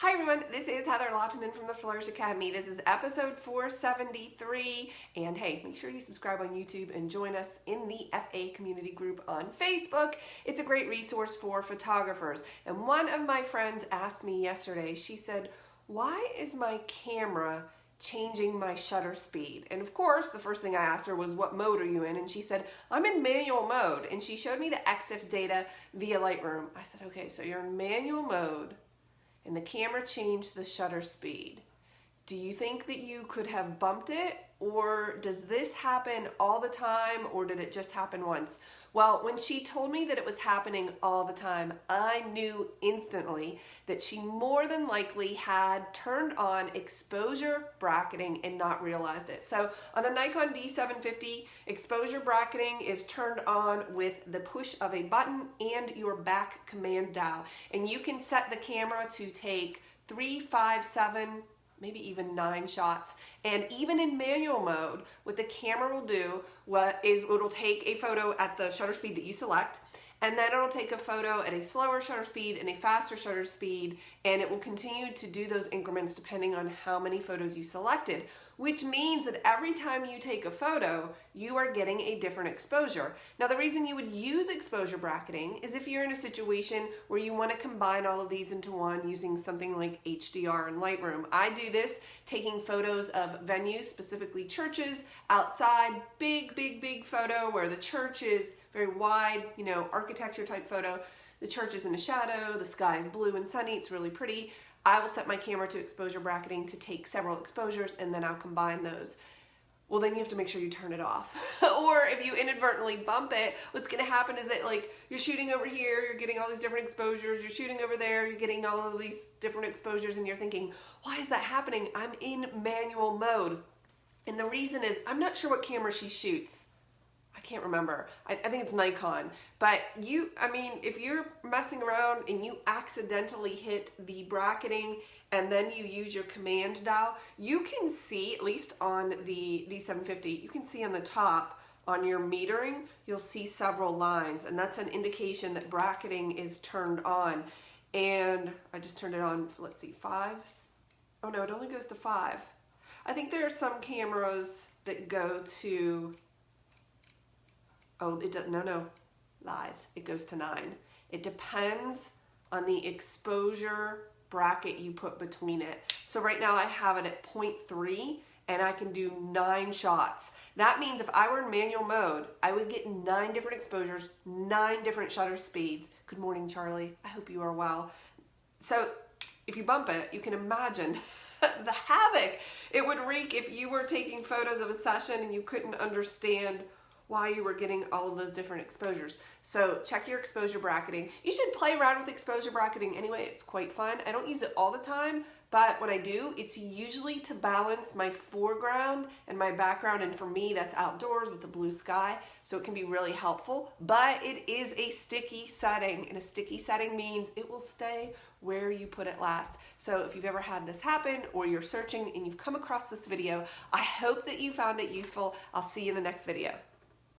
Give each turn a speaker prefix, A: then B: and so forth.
A: Hi everyone, this is Heather Lawton from the Flourish.Academy. This is episode 473, and hey, make sure you subscribe on YouTube and join us in the FA community group on Facebook. It's a great resource for photographers. And one of my friends asked me yesterday, she said, why is my camera changing my shutter speed? And of course, the first thing I asked her was, what mode are you in? And she said, I'm in manual mode. And she showed me the EXIF data via Lightroom. I said, okay, so you're in manual mode and the camera changed the shutter speed. Do you think that you could have bumped it, or does this happen all the time, or did it just happen once? Well, when she told me that it was happening all the time, I knew instantly that she more than likely had turned on exposure bracketing and not realized it. So on the Nikon D750, exposure bracketing is turned on with the push of a button and your back command dial. And you can set the camera to take 3, 5, 7, maybe even 9 shots. And even in manual mode, what the camera will do it'll take a photo at the shutter speed that you select, and then it'll take a photo at a slower shutter speed and a faster shutter speed, and it will continue to do those increments depending on how many photos you selected, which means that every time you take a photo, you are getting a different exposure. Now, the reason you would use exposure bracketing is if you're in a situation where you want to combine all of these into one using something like HDR and Lightroom. I do this taking photos of venues, specifically churches, outside, big photo where the church is very wide, architecture type photo. The church is in a shadow, the sky is blue and sunny, it's really pretty. I will set my camera to exposure bracketing to take several exposures, and then I'll combine those. Well, then you have to make sure you turn it off. Or if you inadvertently bump it, what's gonna happen is that you're shooting over here, you're getting all these different exposures, you're shooting over there, you're getting all of these different exposures, and you're thinking, why is that happening? I'm in manual mode. And the reason is, I'm not sure what camera she shoots. I can't remember. I think it's Nikon. But if you're messing around and you accidentally hit the bracketing and then you use your command dial, you can see, at least on the D750, you can see on the top on your metering, you'll see several lines, and that's an indication that bracketing is turned on. And I just turned it on, let's see, 5. Oh no, it only goes to 5. I think there are some cameras that go to, oh, it doesn't, no, lies. It goes to 9. It depends on the exposure bracket you put between it. So right now I have it at 0.3 and I can do 9 shots. That means if I were in manual mode, I would get 9 different exposures, 9 different shutter speeds. Good morning, Charlie. I hope you are well. So if you bump it, you can imagine the havoc it would wreak if you were taking photos of a session and you couldn't understand why you were getting all of those different exposures. So check your exposure bracketing. You should play around with exposure bracketing anyway. It's quite fun. I don't use it all the time, but when I do, it's usually to balance my foreground and my background, and for me, that's outdoors with the blue sky, so it can be really helpful, but it is a sticky setting, and a sticky setting means it will stay where you put it last. So if you've ever had this happen, or you're searching and you've come across this video, I hope that you found it useful. I'll see you in the next video.